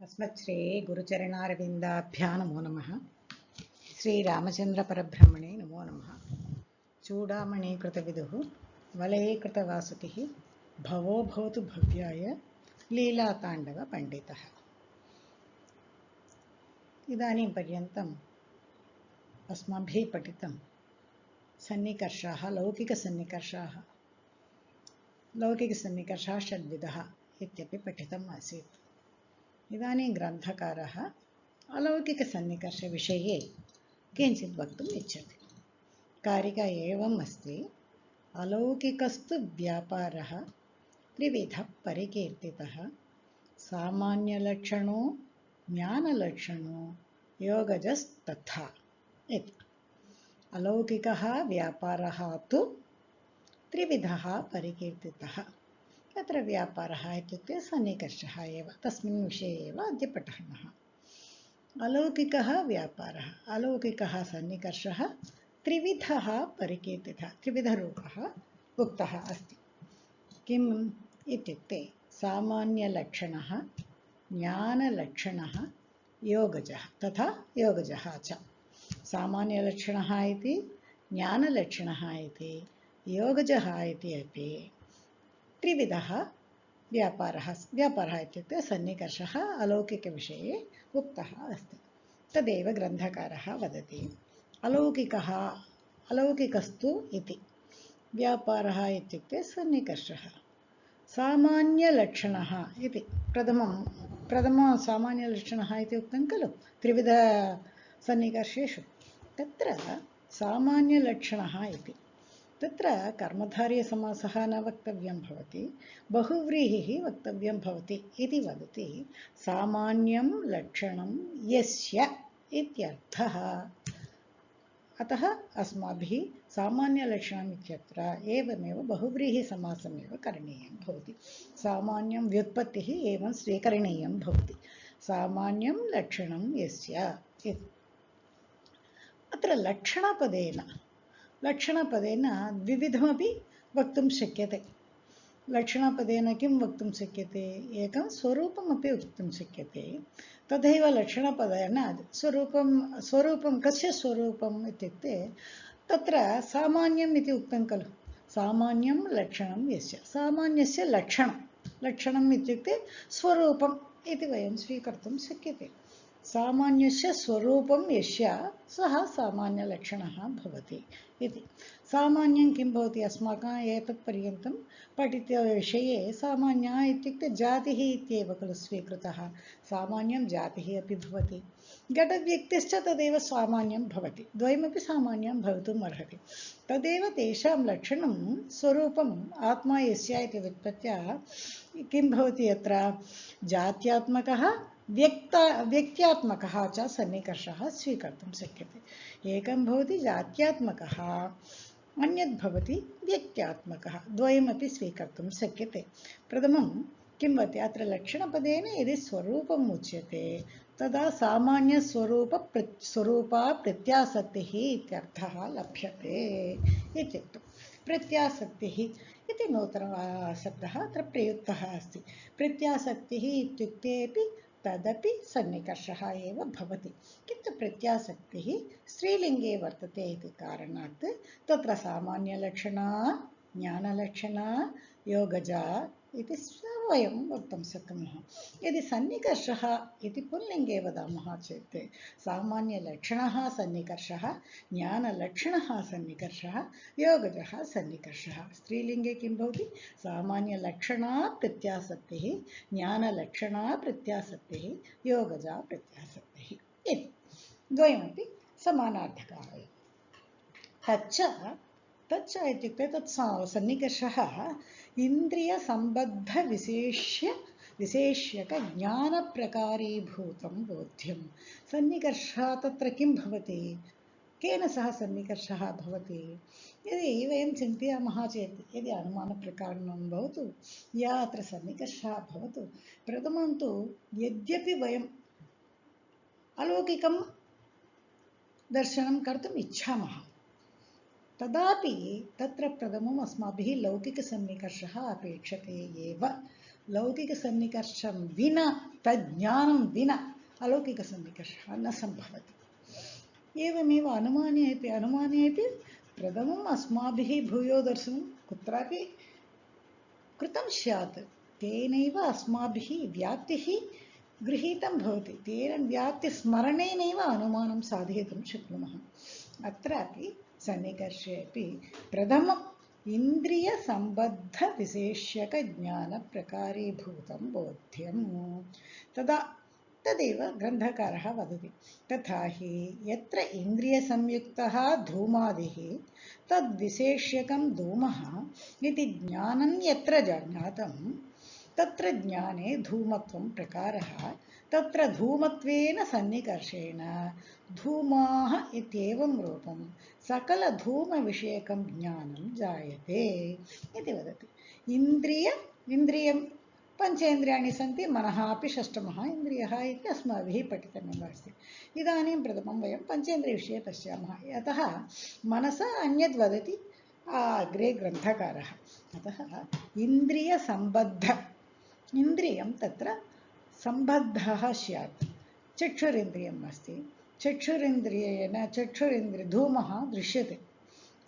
अस्मच्छ्री गुरुचरणारविन्दाभ्यां नमो नमः। श्रीरामचन्द्रपरब्रह्मणे नमो नमः। चूडामणिकृतविदुः वलयीकृतवासुकिः भवो भवतु भव्याय लीलाताण्डवपण्डितः। इदानीं पर्यन्तम् अस्माभिः पठितं सन्निकर्षाः लौकिकसन्निकर्षाः षड्विधः इत्यपि पठितम् आसीत्। इदानीं ग्रन्थकारः अलौकिकसन्निकर्षविषये किञ्चित् वक्तुम् इच्छति। कारिका एवम् अस्ति: अलौकिकस्तु व्यापारः त्रिविधः परिकीर्तितः, सामान्यलक्षणो ज्ञानलक्षणो योगजस्तथा इति। अलौकिकः व्यापारः तु त्रिविधः परिकीर्तितः। तत्र व्यापारः इत्युक्ते सन्निकर्षः एव, तस्मिन् विषये एव अद्य पठामः। अलौकिकः व्यापारः, अलौकिकः सन्निकर्षः त्रिविधः परिकीर्तितः, त्रिविधरूपः उक्तः अस्ति। किम् इत्युक्ते सामान्यलक्षणः, ज्ञानलक्षणः, योगजः तथा योगजः च। सामान्यलक्षणः इति, ज्ञानलक्षणः इति, योगजः इति अपि त्रिविधः व्यापारः इत्युक्ते सन्निकर्षः अलौकिकविषये उक्तः अस्ति। तदेव ग्रन्थकारः वदति। अलौकिकस्तु इति व्यापारः इत्युक्ते सन्निकर्षः। सामान्यलक्षणः इति प्रथमं सामान्यलक्षणः इति उक्तं खलु त्रिविधसन्निकर्षेषु। तत्र सामान्यलक्षणः इति तत्र कर्मधारयसमासः न वक्तव्यं भवति, बहुव्रीहिः वक्तव्यं भवति इति वदति। सामान्यं लक्षणं यस्य इत्यर्थः। अतः अस्माभिः सामान्यलक्षणम् इत्यत्र एवमेव बहुव्रीहिसमासमेव करणीयं भवति। सामान्यं व्युत्पत्तिः एवं स्वीकरणीयं भवति। सामान्यं लक्षणं यस्य इति। अत्र लक्षणपदेन द्विविधमपि वक्तुं शक्यते। लक्षणपदेन किं वक्तुं शक्यते? एकं स्वरूपमपि वक्तुं शक्यते। तथैव लक्षणपदेन स्वरूपं कस्य स्वरूपम् इत्युक्ते तत्र सामान्यम् इति उक्तं खलु। सामान्यं लक्षणं यस्य, सामान्यस्य लक्षणम् इत्युक्ते स्वरूपम् इति वयं स्वीकर्तुं शक्यते। सामान्यस्य स्वरूपं यस्य सः सामान्यलक्षणः भवति इति। सामान्यं किं भवति? अस्माकम् एतत् पर्यन्तं पठितविषये सामान्यः इत्युक्ते जातिः इत्येव खलु स्वीकृतः। सामान्यं जातिः अपि भवति, घटव्यक्तिश्च तदेव सामान्यं भवति। द्वयमपि सामान्यं भवितुम् अर्हति। तदेव तेषां लक्षणं स्वरूपम् आत्मा यस्य इति व्युत्पत्त्या किं भवति? अत्र जात्यात्मकः व्यक्त्यात्मकः च सन्निकर्षः स्वीकर्तुं शक्यते। एकं भवति जात्यात्मकः, अन्यद् भवति व्यक्त्यात्मकः। द्वयमपि स्वीकर्तुं शक्यते। प्रथमं किं भवति? अत्र लक्षणपदेन यदि स्वरूपम् उच्यते तदा सामान्यस्वरूपा प्रत्यासक्तिः इत्यर्थः लभ्यते इत्युक्तं। प्रत्यासक्तिः इति नूतनः शब्दः अत्र प्रयुक्तः अस्ति। प्रत्यासक्तिः इत्युक्तेपि तदपि सन्निकर्षः एव भवति, किन्तु प्रत्यासक्तिः स्त्रीलिङ्गे वर्तते इति कारणात् तत्र सामान्यलक्षणा, ज्ञानलक्षणा, योगजा इति वयं वक्तुं शक्नुमः। यदि सन्निकर्षः इति पुल्लिङ्गे वदामः चेत् सामान्यलक्षणः सन्निकर्षः, ज्ञानलक्षणः सन्निकर्षः, योगजः सन्निकर्षः। स्त्रीलिङ्गे किं भवति? सामान्यलक्षणा प्रत्यासक्तिः, ज्ञानलक्षणा प्रत्यासक्तिः, योगजा प्रत्यासक्तिः इति। द्वयमपि समानार्थकाः एव। तच्च इत्युक्ते तत् सन्निकर्षः इन्द्रियसम्बद्धविशेष्यकज्ञानप्रकारीभूतं बोध्यं। सन्निकर्षः तत्र किं भवति? केन सह सन्निकर्षः भवति? यदि वयं चिन्तयामः चेत्, यदि अनुमानप्रकारणं भवतु या अत्र सन्निकर्षः भवतु, प्रथमं तु यद्यपि वयम् अलौकिकं दर्शनं कर्तुम् इच्छामः, तदापि तत्र प्रथमम् अस्माभिः लौकिकसन्निकर्षः अपेक्षते एव। लौकिकसन्निकर्षं विना तज्ज्ञानं विना अलौकिकसन्निकर्षः न सम्भवति। एवमेव अनुमाने अपि प्रथमम् अस्माभिः भूयो दर्शनं कुत्रापि कृतं स्यात्, तेनैव अस्माभिः व्याप्तिः गृहीतं भवति, तेन व्याप्तिस्मरणेनैव अनुमानं साधयितुं शक्नुमः। अत्रापि सन्निकर्षे अपि प्रथमम् इन्द्रियसम्बद्धविशेष्यकज्ञानप्रकारीभूतं बोध्यं तदेव ग्रन्थकारः वदति। तथा हि यत्र इन्द्रियसंयुक्तः धूमादिः तद्विशेष्यकं धूमः इति ज्ञानं यत्र ज्ञातं तत्र ज्ञाने धूमत्वं प्रकारः तत्र धूमत्वेन सन्निकर्षेण धूमाः इत्येवं रूपं सकलधूमविषयकं ज्ञानं जायते इति वदति। इन्द्रियं पञ्चेन्द्रियाणि सन्ति, मनः अपि षष्ठमः इन्द्रियः इति अस्माभिः पठितमेव अस्ति। इदानीं प्रथमं वयं पञ्चेन्द्रियविषये पश्यामः। अतः मनसा अन्यद् वदति अग्रे ग्रन्थकारः। अतः इन्द्रियं तत्र सम्बद्धः स्यात्। चक्षुरिन्द्रियम् अस्ति, चक्षुरिन्द्रियेण धूमः दृश्यते,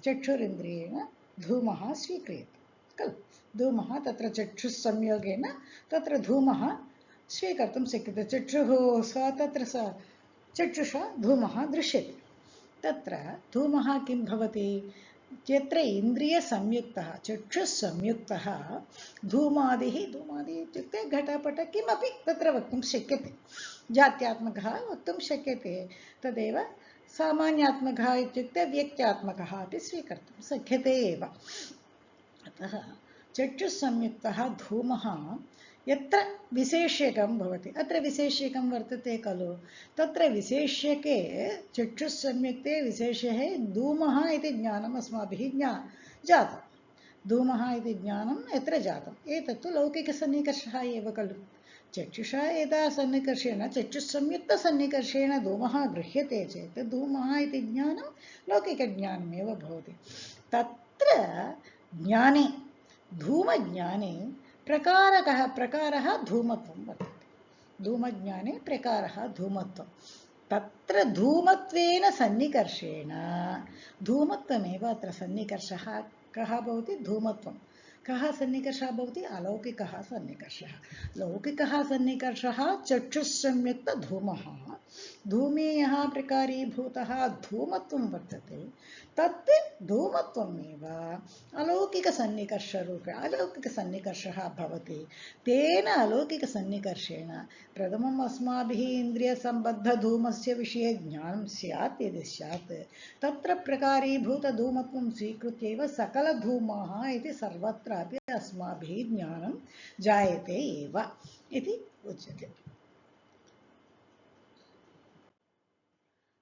चक्षुरिन्द्रियेण धूमः स्वीक्रियते खलु। धूमः तत्र चक्षुस्संयोगेन तत्र धूमः स्वीकर्तुं शक्यते। चक्षुषा धूमः दृश्यते। तत्र धूमः किं भवति? यत्र इन्द्रियसंयुक्तः चक्षुस्संयुक्तः धूमादिः इत्युक्ते घटपट किमपि तत्र वक्तुं शक्यते, जात्यात्मकः वक्तुं शक्यते। तदेव सामान्यात्मकः इत्युक्ते व्यक्त्यात्मकः अपि स्वीकर्तुं शक्यते एव। अतः चक्षुस्संयुक्तः धूमः यत्र विशेष्यकं भवति, अत्र विशेष्यकं वर्तते खलु, तत्र विशेष्यके चक्षुस्संयुक्ते विशेष्यः धूमः इति ज्ञानम् अस्माभिः जातं। धूमः इति ज्ञानं यत्र जातम्, एतत्तु लौकिकसन्निकर्षः एव खलु। चक्षुषा यदा सन्निकर्षेण चक्षुस्संयुक्तसन्निकर्षेण धूमः गृह्यते चेत् धूमः इति ज्ञानं लौकिकज्ञानमेव भवति। तत्र ज्ञाने धूमज्ञाने प्रकारः धूमत्वं वर्तते। धूमज्ञाने प्रकारः धूमत्वं, तत्र धूमत्वेन सन्निकर्षेण धूमत्वमेव अत्र सन्निकर्षः कः भवति? धूमत्वं। कः सन्निकर्षः भवति? अलौकिकः सन्निकर्षः। लौकिकः सन्निकर्षः चक्षुस्संयुक्तधूमः, धूमे यः प्रकारीभूतः धूमत्वं वर्तते, तत् धूमत्वमेव अलौकिकसन्निकर्षः भवति। तेन अलौकिकसन्निकर्षेण प्रथमम् अस्माभिः इन्द्रियसम्बद्धधूमस्य विषये ज्ञानं स्यात्। यदि स्यात् तत्र प्रकारीभूतधूमत्वं स्वीकृत्यैव सकलधूमाः इति सर्वत्रापि अस्माभिः ज्ञानं जायते एव इति उच्यते।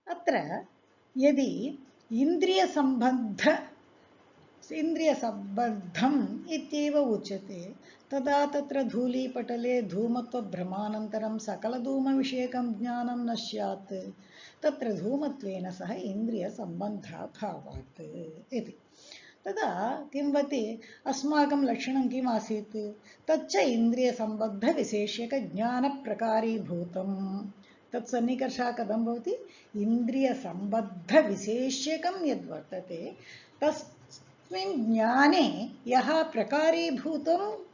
अत्र यदि इन्द्रियसम्बद्धम् इत्येव उच्यते, तदा तत्र धूलीपटले धूमत्वभ्रमानन्तरं सकलधूमविषयकं ज्ञानं न स्यात्। तत्र धूमत्वेन सह इन्द्रियसम्बन्धाभावात् इति। तदा किं भवति? अस्माकं लक्षणं किम् आसीत्? तच्च इन्द्रियसम्बद्धविशेष्यकज्ञानप्रकारीभूतम्। तत्सन्निकर्षः कथं भवति? इन्द्रियसम्बद्धविशेष्यकं यद्वर्तते तस्मिन् ज्ञाने यः प्रकारीभूतं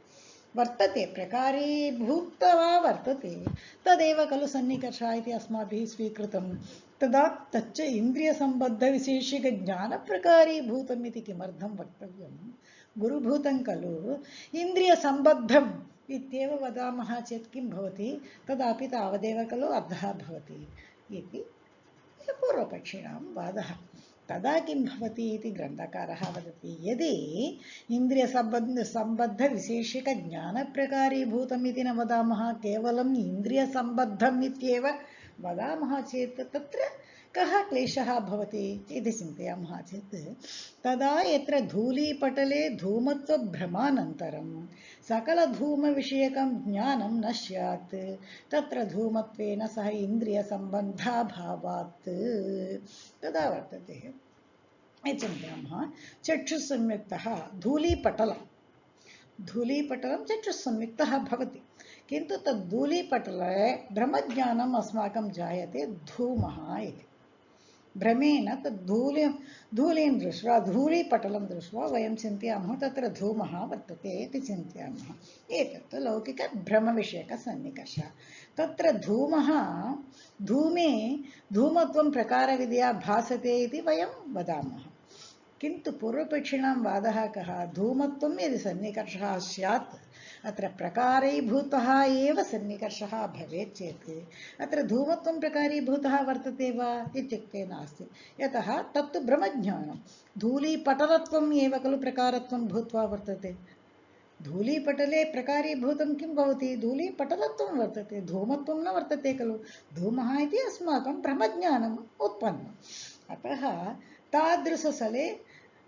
वर्तते, प्रकारीभूतवा वर्तते, तदेव खलु सन्निकर्षः इति अस्माभिः स्वीकृतं। तदा तच्च इन्द्रियसम्बद्धविशेष्यकज्ञानप्रकारीभूतम् इति किमर्थं वक्तव्यं? गुरुभूतं खलु। इन्द्रियसम्बद्धम् इत्येव वदामः चेत् किं भवति? तदापि तावदेव खलु अर्थः भवति इति पूर्वपक्षिणां वादः। तदा किं भवति इति ग्रन्थकारः वदति। यदि इन्द्रियसम्बद्धविशेष्यकज्ञानप्रकारीभूतम् इति न वदामः, केवलम् इन्द्रियसम्बद्धम् इत्येव वदामः चेत् तत्र कः क्लेशः भवति इति चिन्तयामः चेत्, तदा यत्र धूलीपटले धूमत्वभ्रमानन्तरं सकलधूमविषयकं ज्ञानं न स्यात्, तत्र धूमत्वेन सह इन्द्रियसम्बन्धाभावात् तदा वर्तते। चिन्तयामः चक्षुसंयुक्तः धूलीपटलं, धूलीपटलं चक्षुस्संयुक्तः भवति, किन्तु तद् धूलीपटले भ्रमज्ञानम् अस्माकं जायते धूमः इति। भ्रमेण तद् धूलीं दृष्ट्वा धूलीपटलं दृष्ट्वा वयं चिन्तयामः तत्र धूमः वर्तते इति चिन्तयामः। एतत् लौकिकभ्रमविषयकसन्निकर्षः। तत्र धूमः धूमे धूमत्वं प्रकारविधया भासते इति वयं वदामः, किन्तु पूर्वपक्षिणां वादः कः? धूमत्वं यदि सन्निकर्षः स्यात् अत्र प्रकारीभूतः एव सन्निकर्षः भवेत् चेत् अत्र धूमत्वं प्रकारीभूतः वर्तते वा इत्युक्ते नास्ति। यतः तत्तु ब्रह्मज्ञानं, धूलीपटलत्वम् एव खलु प्रकारत्वं भूत्वा वर्तते। धूलीपटले प्रकारीभूतं किं भवति? धूलीपटलत्वं वर्तते, धूमत्वं न वर्तते खलु। धूमः इति अस्माकं ब्रह्मज्ञानम् उत्पन्नम्। अतः तादृशस्थले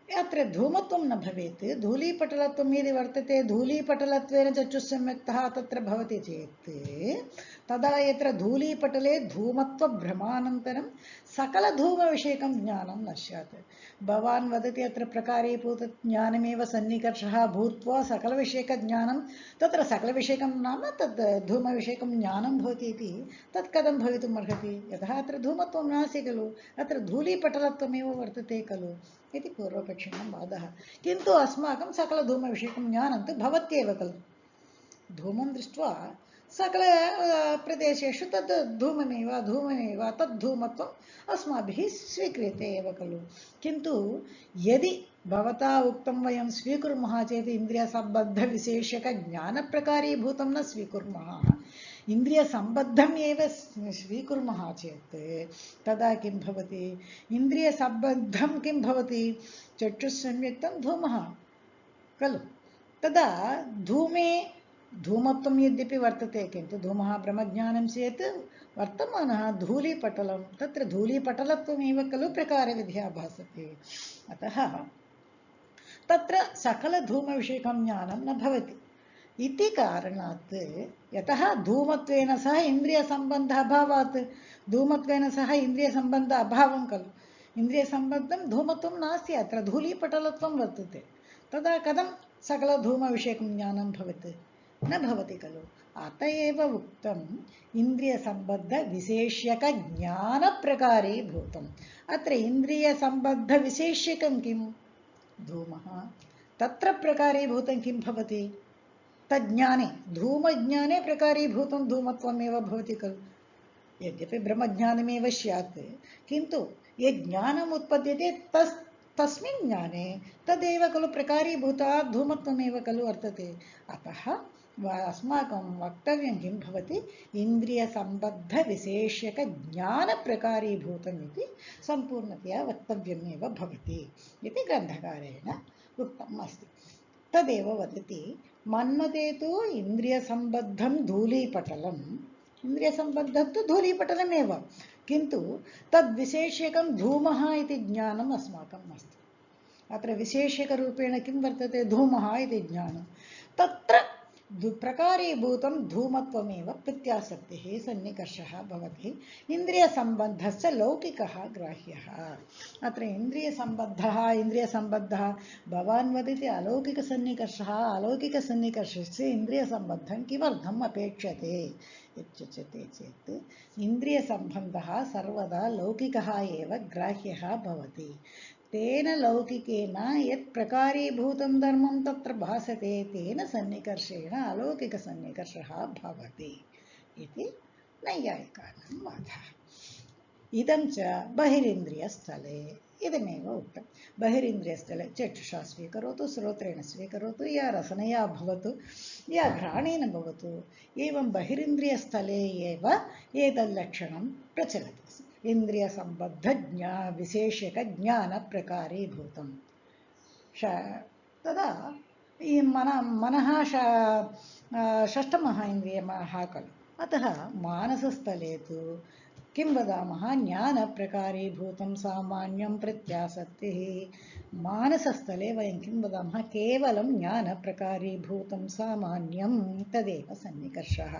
अत्र धूमत्वं न भवेत्, धूलीपटलत्वं यदि वर्तते, धूलीपटलत्वेन चक्षुस्संयुक्तः तत्र भवति चेत् तदा यत्र धूलीपटले धूमत्वभ्रमानन्तरं सकलधूमविषयकं ज्ञानं न स्यात्। भवान् वदति अत्र प्रकारीभूतज्ञानमेव सन्निकर्षः भूत्वा सकलविषयकज्ञानं, तत्र सकलविषयकं नाम तद् धूमविषयकं ज्ञानं भवति इति तत् कथं भवितुम् अर्हति? यतः अत्र धूमत्वं नास्ति खलु, अत्र धूलीपटलत्वमेव वर्तते खलु इति पूर्वपक्षिणां वादः। किन्तु अस्माकं सकलधूमविषयकं ज्ञानं तु भवत्येव खलु। धूमं दृष्ट्वा सकल प्रदेशेषु तद् धूममेव तद्धूमत्वम् अस्माभिः स्वीक्रियते एव खलु। किन्तु यदि भवता उक्तं वयं स्वीकुर्मः चेत् इन्द्रियसम्बद्धविशेषकज्ञानप्रकारीभूतं न स्वीकुर्मः, इन्द्रियसम्बद्धम् एव स्वीकुर्मः चेत् तदा किं भवति? इन्द्रियसम्बद्धं किं भवति? चक्षुस्संयुक्तं धूमः खलु। तदा धूमे धूमत्वं यद्यपि वर्तते, किन्तु धूमः ब्रह्मज्ञानं चेत् वर्तमानः धूलीपटलं, तत्र धूलीपटलत्वमेव खलु प्रकारविधया भासते। अतः तत्र सकलधूमविषयकं ज्ञानं न भवति इति कारणात्, यतः धूमत्वेन सह इन्द्रियसम्बन्धः अभावात्, धूमत्वेन सह इन्द्रियसम्बन्ध अभावं खलु, इन्द्रियसम्बद्धं धूमत्वं नास्ति, अत्र धूलीपटलत्वं वर्तते। तदा कथं सकलधूमविषयकं ज्ञानं भवति? न भवति खलु। अत एव उक्तम् इन्द्रियसम्बद्धविशेष्यकज्ञानप्रकारीभूतम्। अत्र इन्द्रियसम्बद्धविशेष्यकं किं? धूमः। तत्र प्रकारीभूतं किं भवति? तज्ज्ञाने धूमज्ञाने प्रकारीभूतं धूमत्वमेव भवति खलु। यद्यपि ब्रह्मज्ञानमेव स्यात्, किन्तु यत् ज्ञानम् उत्पद्यते तस्मिन् ज्ञाने तदेव खलु प्रकारीभूतः धूमत्वमेव खलु वर्तते। अतः अस्माकं वक्तव्यं किं भवति? इन्द्रियसम्बद्धविशेष्यकज्ञानप्रकारीभूतम् इति सम्पूर्णतया वक्तव्यमेव भवति इति ग्रन्थकारेण उक्तम् अस्ति। तदेव वदति मन्मते तु इन्द्रियसम्बद्धं धूलीपटलम्, इन्द्रियसम्बद्धं तु धूलीपटलमेव, किन्तु तद्विशेष्यकं धूमः इति ज्ञानम् अस्माकम् अस्ति। अत्र विशेष्यकरूपेण किं वर्तते? धूमः इति ज्ञानं। तत्र प्रकारीभूतं धूमत्वमेव प्रत्यासक्तिः सन्निकर्षः भवति। इन्द्रियसम्बद्धश्च लौकिकः ग्राह्यः। अत्र इन्द्रियसम्बद्धः भवान् वदति अलौकिकसन्निकर्षः, अलौकिकसन्निकर्षस्य इन्द्रियसम्बद्धं किमर्थम् अपेक्षते इत्युच्यते चेत् इन्द्रियसम्बन्धः सर्वदा लौकिकः एव ग्राह्यः भवति। तेन लौकिकेन यत् प्रकारीभूतं धर्मं तत्र भासते, तेन सन्निकर्षेण अलौकिकसन्निकर्षः भवति इति नैयायिकानां वादः। इदं च बहिरिन्द्रियस्थले इदमेव उक्तं। बहिरिन्द्रियस्थले चक्षुषा स्वीकरोतु, श्रोत्रेण स्वीकरोतु, या रसनया भवतु, या घ्राणेन भवतु, एवं बहिरिन्द्रियस्थले एव एतल्लक्षणं प्रचलति। इन्द्रियसम्बद्धविशेष्यकज्ञानप्रकारीभूतं। तदा मनः षष्ठमः इन्द्रियः खलु। अतः मानसस्थले तु किं वदामः? ज्ञानप्रकारीभूतं सामान्यं प्रत्यासक्तिः। मानसस्थले वयं किं वदामः? केवलं ज्ञानप्रकारीभूतं सामान्यं तदेव सन्निकर्षः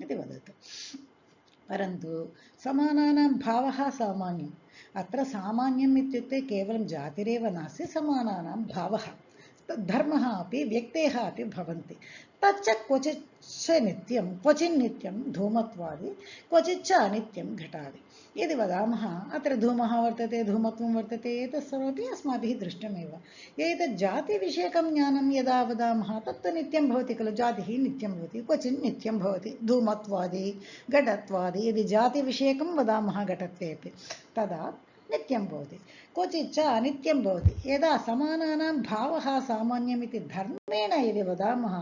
इति वदतु। परन्तु समानानां भावः सामान्यम्। अत्र सामान्यम् इत्युक्ते केवलं जातिरेव नास्ति, समानानां भावः। धर्मः अपि व्यक्तेः अपि भवन्ति। तच्च क्वचिच्च नित्यं क्वचिन्नित्यं धूमत्वादि क्वचिच्च अनित्यं घटादि। यदि वदामः अत्र धूमः वर्तते धूमत्वं वर्तते एतत् सर्वमपि अस्माभिः दृष्टमेव। एतत् जातिविषयकं ज्ञानं यदा वदामः तत्तु नित्यं भवति खलु। जातिः नित्यं भवति क्वचिन् नित्यं भवति धूमत्वादि घटत्वादि। यदि जातिविषयकं वदामः घटत्वे अपि तदा नित्यं भवति। क्वचिच्च अनित्यं भवति। यदा समानानां भावः सामान्यमिति धर्मेण यदि वदामः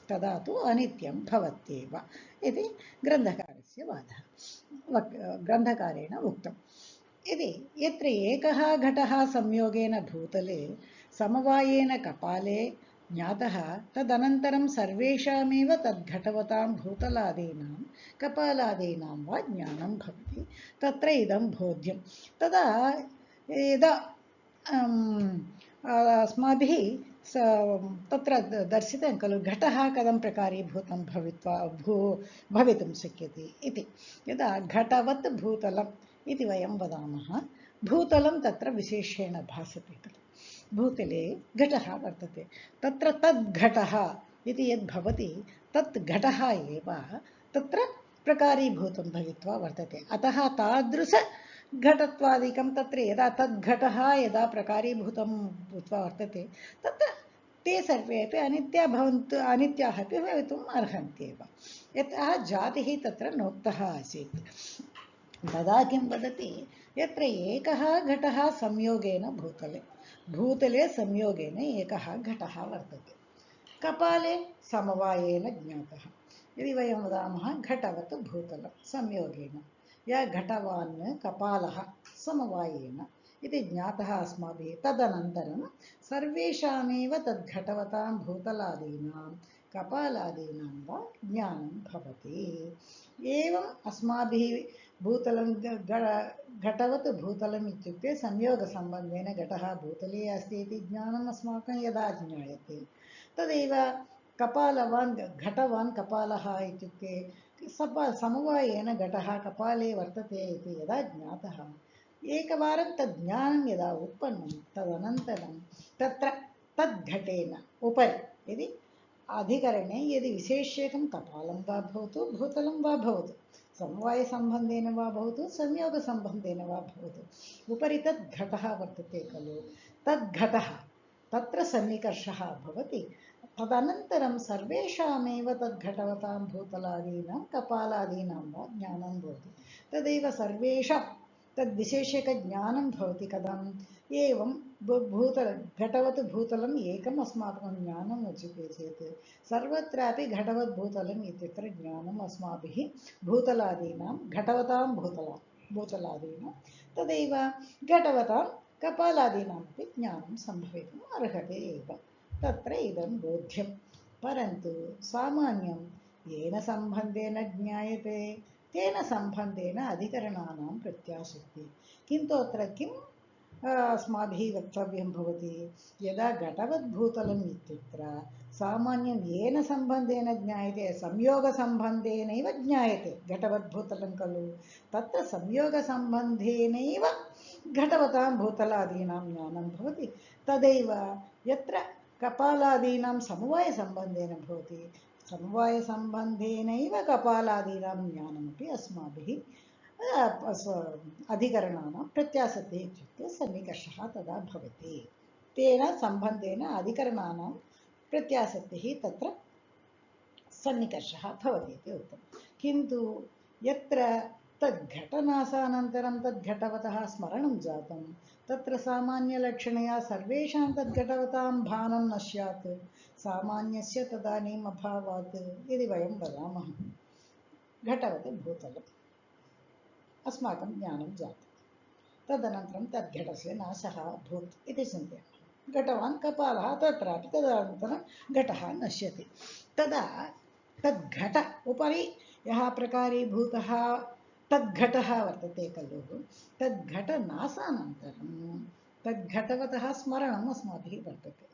तदा तु अनित्यं भवत्येव इति ग्रन्थकारस्य वादः, ग्रन्थकारेण उक्तम्। यदि यत्र एकः घटः संयोगेन भूतले समवायेन कपाले ज्ञातः तदनन्तरं सर्वेषामेव तद्घटवतां भूतलादीनां कपालादीनां वा ज्ञानं भवति तत्र इदं बोध्यं। तदा यदा अस्माभिः तत्र दर्शितं खलु घटः कथं प्रकारीभूतं भवितुं शक्यते इति। यदा घटवत् भूतलम् इति वयं वदामः भूतलं तत्र विशेषेण भासते खलु। भूतले घटः वर्तते तत्र तद्घटः इति यद् भवति तत् घटः एव तत्र प्रकारीभूतं भवित्वा वर्तते। अतः तादृश घटत्वादिकं तत्र यदा तद्घटः यदा प्रकारीभूतं भूत्वा वर्तते तत्र ते सर्वे अपि अनित्याः अपि भवितुम् अर्हन्त्येव। यतः जातिः तत्र नोक्तः आसीत्। तदा किं वदति यत्र एकः घटः संयोगेन भूतले संयोगेन एकः घटः वर्तते कपाले समवायेन ज्ञातः। यदि वयं वदामः घटवत् भूतलं संयोगेन या घटवान् कपालः समवायेन इति ज्ञातः अस्माभिः तदनन्तरं सर्वेषामेव तद्घटवतां भूतलादीनां कपालादीनां वा ज्ञानं भवति। एवम् अस्माभिः भूतलं घटवत् भूतलम् इत्युक्ते संयोगसम्बन्धेन घटः भूतले अस्ति इति ज्ञानम् अस्माकं यदा ज्ञायते तदेव कपालवान् घटवान् कपालः इत्युक्ते समवायेन घटः कपाले वर्तते इति यदा ज्ञातः एकवारं तज्ज्ञानं यदा उत्पन्नं तदनन्तरं तत्र तद्घटेन उपरि यदि अधिकरणे यदि विशेष्यकं कपालं वा भवतु भूतलं वा भवतु समवायसम्बन्धेन वा भवतु संयोगसम्बन्धेन वा भवतु उपरि तद्घटः वर्तते खलु। तद्घटः तत्र सन्निकर्षः भवति तदनन्तरं सर्वेषामेव तद्घटवतां भूतलादीनां कपालादीनां वा ज्ञानं भवति। तदेव सर्वेषां तद्विशेषकज्ञानं भवति कथम् एवं घटवत् भूतलम् एकम् अस्माकं ज्ञानम् उच्यते चेत् सर्वत्रापि घटवत् भूतलम् इत्यत्र ज्ञानम् अस्माभिः भूतलादीनां घटवतां भूतलादीनां तदेव घटवतां कपालादीनामपि ज्ञानं सम्भवितुम् अर्हति एव। तत्र इदं बोध्यं। परन्तु सामान्यं येन सम्बन्धेन ज्ञायते तेन सम्बन्धेन अधिकरणानां प्रत्याशक्ति। किन्तु अत्र किम् अस्माभिः वक्तव्यं भवति यदा घटवद्भूतलम् इत्यत्र सामान्यं येन सम्बन्धेन ज्ञायते संयोगसम्बन्धेनैव ज्ञायते घटवद्भूतलं खलु। तत्र संयोगसम्बन्धेनैव घटवतां भूतलादीनां ज्ञानं भवति। तदैव यत्र कपालादीनां समवायसम्बन्धेन भवति समवायसम्बन्धेनैव कपालादीनां ज्ञानमपि अस्माभिः अधिकरणानां प्रत्याशक्तिः इत्युक्ते सन्निकर्षः तदा भवति। तेन सम्बन्धेन अधिकरणानां प्रत्याशक्तिः तत्र सन्निकर्षः भवति इति उक्तं। किन्तु यत्र तद्घटनाशानन्तरं तद्घटवतः स्मरणं जातं तत्र सामान्यलक्षणया सर्वेषां तद्घटवतां भानं न स्यात् सामान्यस्य तदानीम् अभावात्। यदि वयं वदामः घटवत् भूतलम् अस्माकं ज्ञानं जातं तदनन्तरं तद्घटस्य नाशः अभूत् इति चिन्तयामः। घटवान् कपालः तत्रापि तदनन्तरं घटः नश्यति। तदा तद्घट उपरि यः प्रकारीभूतः तद्घटः वर्तते खलु तद्घटनाशानन्तरं तद्घटवतः स्मरणम् अस्माभिः वर्तते।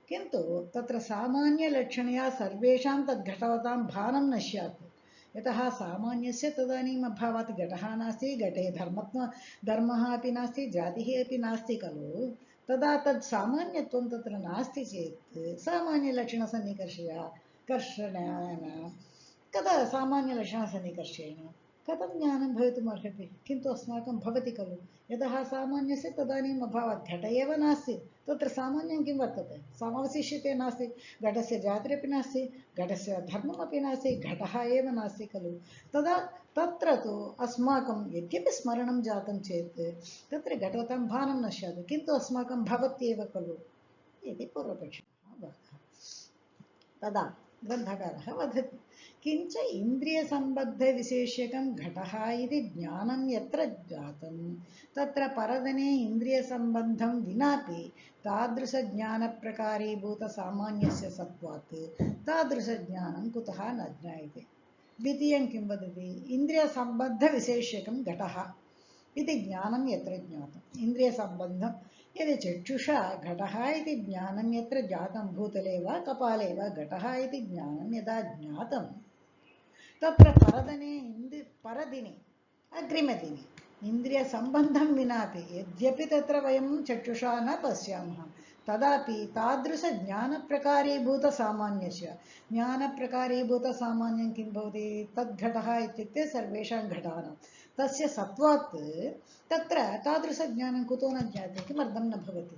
किन्तु तत्र सामान्यलक्षणया सर्वेषां तद्घटवतां भानं न स्यात्। यतः सामान्यस्य तदानीम् अभावात् घटः नास्ति घटे धर्मः अपि नास्ति जातिः अपि नास्ति खलु। तदा तत् सामान्यत्वं तत्र नास्ति चेत् सामान्यलक्षणसन्निकर्षया कर्षणेन कदा सामान्यलक्षणसन्निकर्षेण कथं ज्ञानं भवितुम् अर्हति किन्तु अस्माकं भवति खलु यतः सामान्यस्य तदानीम् अभावात् घट एव नास्ति तत्र सामान्यं किं वर्तते समवशिष्यते नास्ति घटस्य जातिरपि नास्ति घटस्य धर्ममपि नास्ति घटः एव नास्ति खलु तदा तत्र तु अस्माकं यद्यपि स्मरणं जातं चेत् तत्र घटवतां भानं न स्यात् किन्तु अस्माकं भवत्येव खलु इति पूर्वपक्षः वादः तदा ग्रन्थकारः वदति किञ्च इन्द्रियसम्बद्धविशेष्यकं घटः इति ज्ञानं यत्र जातं तत्र परदने इन्द्रियसम्बन्धं विनापि तादृशज्ञानप्रकारीभूतसामान्यस्य सत्त्वात् तादृशज्ञानं कुतः न ज्ञायते द्वितीयं किं वदति इन्द्रियसम्बद्धविशेष्यकं घटः इति ज्ञानं यत्र ज्ञातम् इन्द्रियसम्बन्धं यदि चक्षुषा घटः इति ज्ञानं यत्र जातं भूतले वा कपाले वा घटः इति ज्ञानं यदा ज्ञातं तत्र परदिने अग्रिमदिने इन्द्रियसम्बन्धं विनापि यद्यपि तत्र वयं चक्षुषा न पश्यामः तदापि तादृशज्ञानप्रकारीभूतसामान्यस्य ज्ञानप्रकारीभूतसामान्यं किं भवति तद्घटः इत्युक्ते सर्वेषां घटानां तस्य सत्त्वात् तत्र तादृशज्ञानं कुतो न ज्ञायते किमर्थं न भवति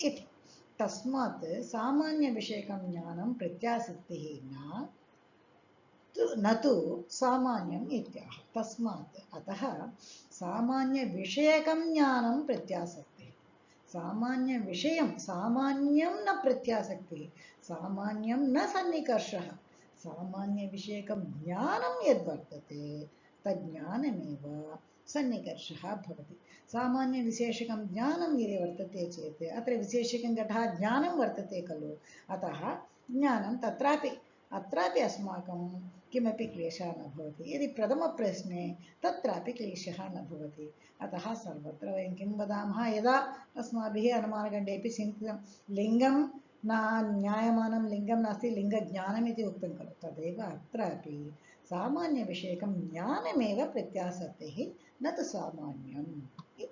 इति तस्मात् सामान्यविषयकं ज्ञानं प्रत्यासक्तिः न तु सामान्यम् इत्याह तस्मात् अतः सामान्यविषयकं ज्ञानं प्रत्यासक्तिः सामान्यविषयं सामान्यं न प्रत्यासक्तिः सामान्यं न सन्निकर्षः सामान्यविषयकं ज्ञानं यद्वर्तते तज्ज्ञानमेव सन्निकर्षः भवति सामान्यविशेषकं ज्ञानं यदि वर्तते चेत् अत्र विशेषकं घटः ज्ञानं वर्तते खलु अतः ज्ञानं अत्रापि अस्माकं किमपि क्लेशः न भवति यदि प्रथमप्रश्ने तत्रापि क्लेशः न भवति अतः सर्वत्र वयं किं वदामः यदा अस्माभिः अनुमानखण्डेपि चिन्तितं लिङ्गं न ज्ञायमानं लिङ्गं नास्ति लिङ्गज्ञानमिति उक्तं खलु तदेव अत्रापि सामान्यविषयकं ज्ञानमेव प्रत्यासक्तिः न तु सामान्यम् इति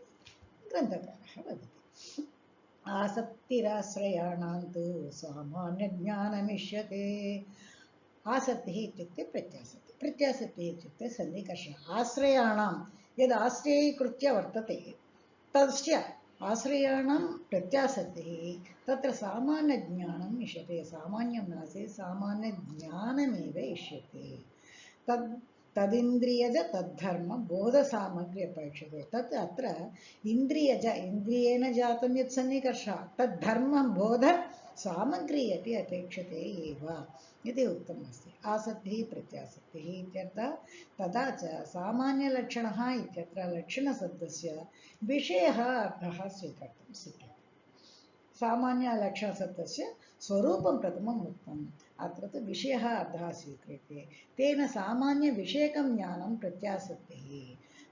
ग्रन्थकारः वदति आसक्तिराश्रयाणां तु सामान्यज्ञानमिष्यते आसक्तिः इत्युक्ते प्रत्यासक्तिः इत्युक्ते सन्निकर्षः आश्रयाणां यद् आश्रयीकृत्य वर्तते तस्य आश्रयाणां प्रत्यासक्तिः तत्र सामान्यज्ञानम् इष्यते सामान्यं नास्ति सामान्यज्ञानमेव इष्यते तदिन्द्रियज तद्धर्म बोधसामग्री अपेक्षते तत् अत्र इन्द्रियेण जातं यत् सन्निकर्षः तद्धर्मं बोध सामग्री अपि अपेक्षते एव इति उक्तमस्ति आसक्तिः प्रत्यासक्तिः इत्यर्थः तथा च सामान्यलक्षणः इत्यत्र लक्षणशब्दस्य विषयः अर्थः स्वीकर्तुं शक्यते सामान्यलक्षणशब्दस्य स्वरूपं प्रथमम् उक्तम् अत्र तु विषयः अर्थः स्वीक्रियते तेन सामान्यविषयकं ज्ञानं प्रत्यासक्तिः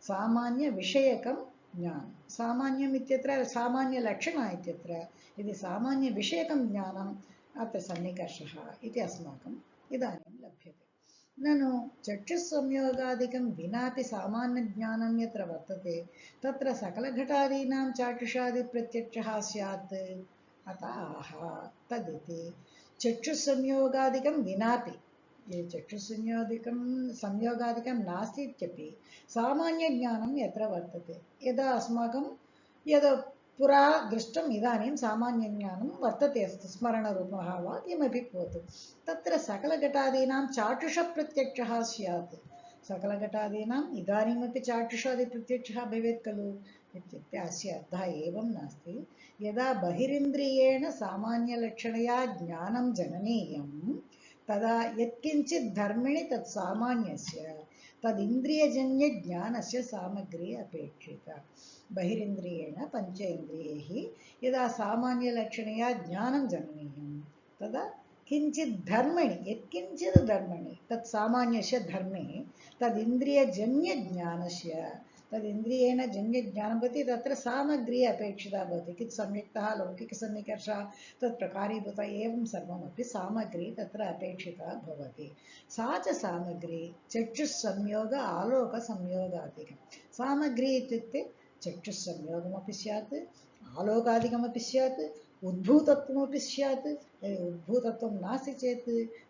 सामान्यविषयकं ज्ञानं सामान्यम् इत्यत्र सामान्यलक्षणः इत्यत्र यदि सामान्यविषयकं ज्ञानम् अत्र सन्निकर्षः इति अस्माकम् इदानीं लभ्यते ननु चक्षुस्संयोगादिकं विनापि सामान्यज्ञानं यत्र वर्तते तत्र सकलघटादीनां चाक्षुषादिप्रत्यक्षः स्यात् अतः तदिति चक्षुस्संयोगादिकं विनापि ये संयोगादिकं नास्ति इत्यपि सामान्यज्ञानं यत्र वर्तते यदा अस्माकं यद् पुरा दृष्टम् इदानीं सामान्यज्ञानं वर्तते अस्ति स्मरणरूपः वा किमपि भवतु तत्र सकलघटादीनां चाक्षुषप्रत्यक्षः स्यात् सकलघटादीनाम् इदानीमपि चाक्षुषादिप्रत्यक्षः भवेत् खलु इत्युक्ते अस्य अर्थः एवं नास्ति यदा बहिरिन्द्रियेण सामान्यलक्षणया ज्ञानं जननीयं तदा यत्किञ्चित् धर्मिणि तत् सामान्यस्य तदिन्द्रियजन्यज्ञानस्य सामग्री अपेक्षिता बहिरिन्द्रियेण पञ्चेन्द्रियैः यदा सामान्यलक्षणया ज्ञानं जननीयं तदा किञ्चित् धर्मणि यत्किञ्चित् धर्मणि तत् सामान्यस्य धर्मे तदिन्द्रियजन्यज्ञानस्य तदिन्द्रियेण जन्यज्ञानं भवति तत्र सामग्री अपेक्षिता भवति किञ्चित् सम्यक्तः लौकिकसन्निकर्षः तत् प्रकारीभूता एवं सर्वमपि सामग्री तत्र अपेक्षिता भवति सा च सामग्री चक्षुस्संयोग आलोकसंयोगादिकं सामग्री इत्युक्ते चक्षुस्संयोगमपि स्यात् आलोकादिकमपि स्यात् उद्भूतत्वमपि स्यात् उद्भूतत्वं नास्ति चेत्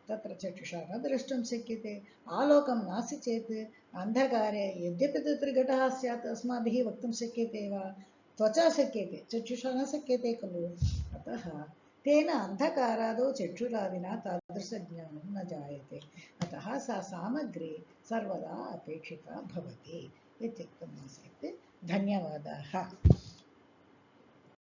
तत्र चक्षुषा न द्रष्टुं शक्यते आलोकं नास्ति चेत् अन्धकारे यद्यपि तत्र घटः स्यात् अस्माभिः वक्तुं शक्यते वा त्वचा शक्यते चक्षुषा न शक्यते खलु अतः तेन अन्धकारादौ चक्षुरादिना तादृशज्ञानं न जायते अतः सा सामग्री सर्वदा अपेक्षिता भवति इत्युक्तम् आसीत् धन्यवादाः